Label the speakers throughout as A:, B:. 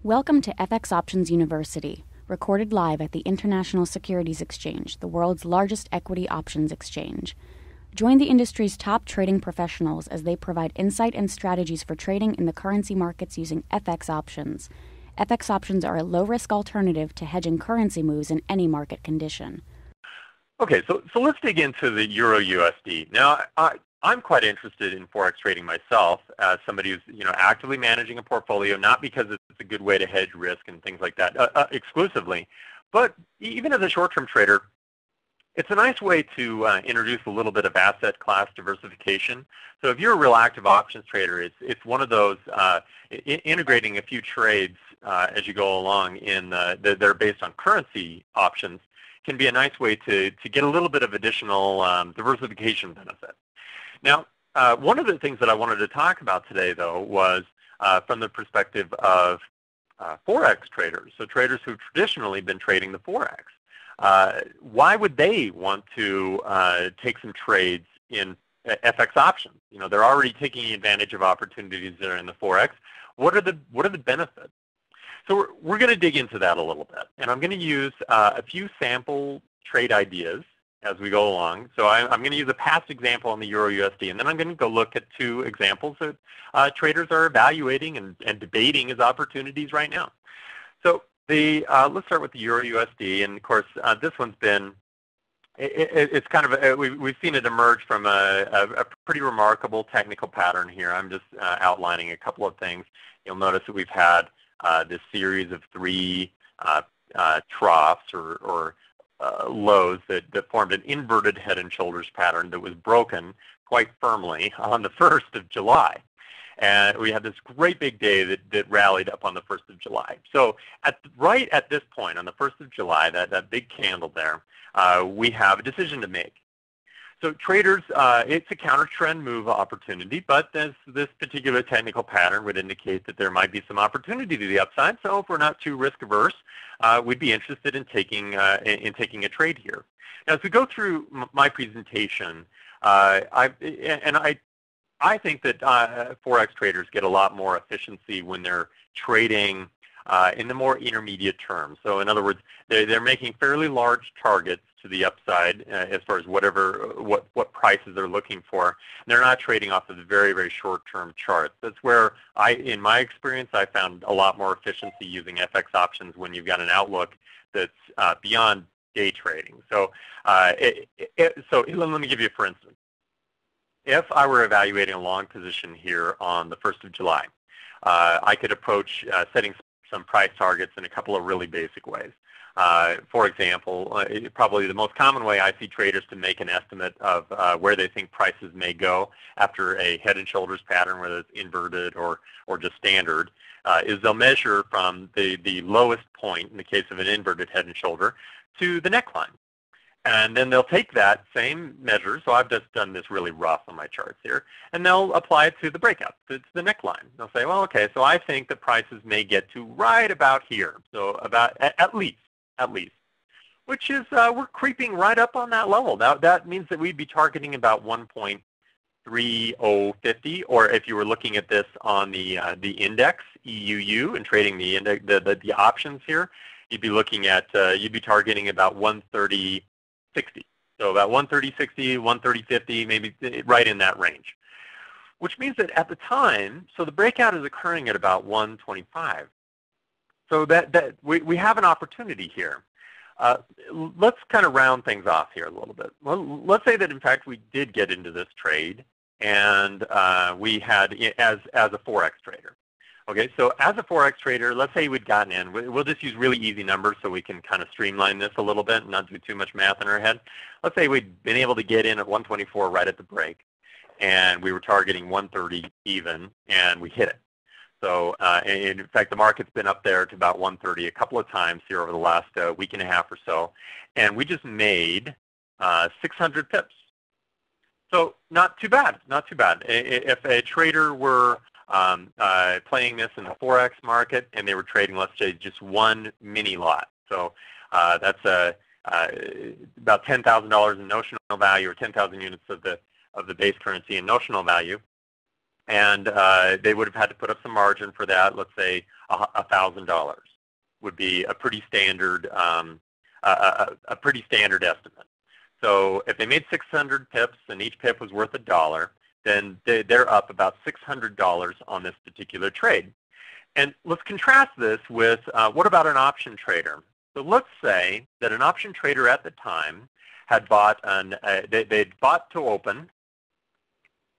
A: Welcome to FX Options University, recorded live at the International Securities Exchange, the world's largest equity options exchange. Join the industry's top trading professionals as they provide insight and strategies for trading in the currency markets using FX options. FX options are a low-risk alternative to hedging currency moves in any market condition.
B: Okay, so let's dig into the Euro USD. Now, I'm quite interested in Forex trading myself as somebody who's actively managing a portfolio, not because it's a good way to hedge risk and things like that exclusively, but even as a short-term trader, it's a nice way to introduce a little bit of asset class diversification. So if you're a real active options trader, it's one of those integrating a few trades as you go along that are based on currency options can be a nice way to get a little bit of additional diversification benefit. Now, one of the things that I wanted to talk about today, though, was from the perspective of Forex traders, so traders who've traditionally been trading the Forex. Why would they want to take some trades in FX options? They're already taking advantage of opportunities that are in the Forex. What are the benefits? So we're going to dig into that a little bit, and I'm going to use a few sample trade ideas as we go along. So I'm going to use a past example on the Euro USD, and then I'm going to go look at two examples that traders are evaluating and debating as opportunities right now. So let's start with the Euro USD, and of course this one's been, it's kind of, we've seen it emerge from a pretty remarkable technical pattern here. I'm just outlining a couple of things. You'll notice that we've had this series of three troughs or lows that formed an inverted head and shoulders pattern that was broken quite firmly on the 1st of July. And we had this great big day that rallied up on the 1st of July. So right at this point, on the 1st of July, that big candle there, we have a decision to make. So traders, it's a counter-trend move opportunity, but this particular technical pattern would indicate that there might be some opportunity to the upside. So if we're not too risk-averse, we'd be interested in taking a trade here. Now, as we go through my presentation, I think that Forex traders get a lot more efficiency when they're trading in the more intermediate term. So in other words, they're making fairly large targets to the upside as far as what prices they're looking for. They're not trading off of the very, very short-term charts. That's where in my experience, I found a lot more efficiency using FX options when you've got an outlook that's beyond day trading. So so let me give you for instance. If I were evaluating a long position here on the 1st of July, I could approach setting some price targets in a couple of really basic ways. For example, probably the most common way I see traders to make an estimate of where they think prices may go after a head and shoulders pattern, whether it's inverted or just standard, is they'll measure from the lowest point, in the case of an inverted head and shoulder, to the neckline. And then they'll take that same measure, so I've just done this really rough on my charts here, and they'll apply it to the breakout, to the neckline. They'll say, well, okay, so I think the prices may get to right about here, so about at least, which is we're creeping right up on that level. Now that means that we'd be targeting about 1.3050, or if you were looking at this on the index EUU and trading the index, the options here, you'd be looking at you'd be targeting about 130.60. So about 130.60, 130.50, maybe right in that range. Which means that at the time, so the breakout is occurring at about 125. So that we have an opportunity here. Let's kind of round things off here a little bit. Well, let's say that in fact we did get into this trade and we had as a Forex trader. Okay, so as a Forex trader, let's say we'd gotten in. We'll just use really easy numbers so we can kind of streamline this a little bit and not do too much math in our head. Let's say we'd been able to get in at 124 right at the break, and we were targeting 130 even, and we hit it. So in fact, the market's been up there to about 130 a couple of times here over the last week and a half or so, and we just made 600 pips. So not too bad, not too bad. If a trader were playing this in the Forex market and they were trading, let's say, just one mini lot. So that's about $10,000 in notional value, or 10,000 units of the base currency in notional value. And they would have had to put up some margin for that, let's say $1,000 would be a pretty standard estimate. So if they made 600 pips and each pip was worth $1, then they're up about $600 on this particular trade. And let's contrast this with what about an option trader? So let's say that an option trader at the time had bought they'd bought to open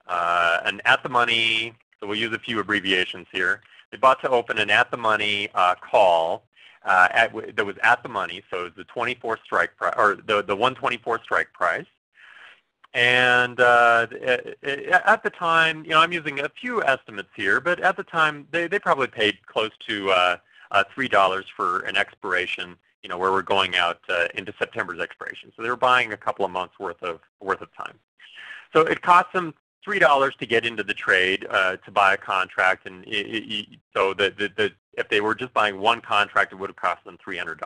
B: an at-the-money, so we'll use a few abbreviations here. They bought to open an at-the-money call that was at the money, so it was the 24 strike price, or the 124 strike price. And at the time, I'm using a few estimates here, but at the time they probably paid close to $3 for an expiration, where we're going out into September's expiration. So they were buying a couple of months worth of time. So it cost them $3 to get into the trade to buy a contract, and so if they were just buying one contract, it would have cost them $300.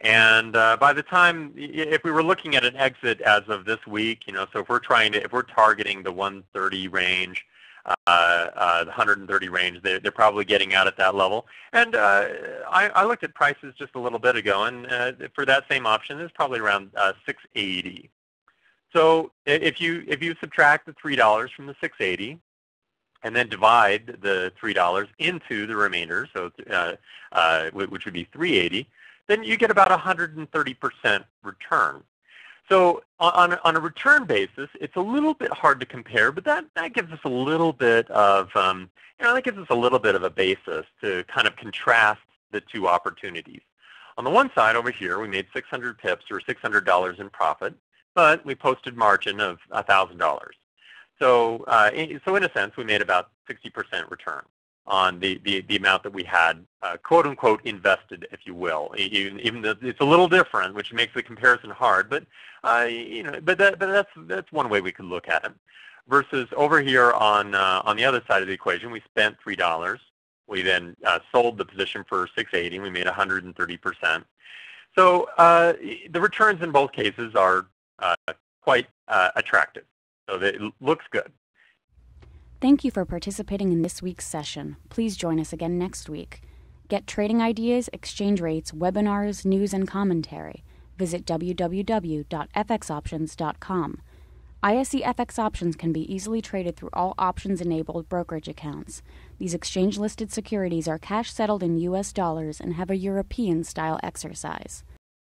B: And by the time, if we were looking at an exit as of this week, so if we're targeting the 130 range, the 130 range, they're probably getting out at that level. And I looked at prices just a little bit ago, and for that same option, it's probably around 680. So if you subtract the $3 from the 680, and then divide the $3 into the remainder, so which would be 380, then you get about 130% return. So on a return basis, it's a little bit hard to compare, but that gives us a little bit of that gives us a little bit of a basis to kind of contrast the two opportunities. On the one side over here, we made 600 pips or $600 in profit, but we posted margin of $1,000. So in a sense, we made about 60% return on the amount that we had, quote unquote, invested, if you will. Even though it's a little different, which makes the comparison hard, but that's one way we could look at it. Versus over here on the other side of the equation, we spent $3. We then sold the position for $680. We made 130%. So the returns in both cases are quite attractive. So it looks good.
A: Thank you for participating in this week's session. Please join us again next week. Get trading ideas, exchange rates, webinars, news, and commentary. Visit www.fxoptions.com. ISE FX options can be easily traded through all options-enabled brokerage accounts. These exchange-listed securities are cash-settled in U.S. dollars and have a European-style exercise.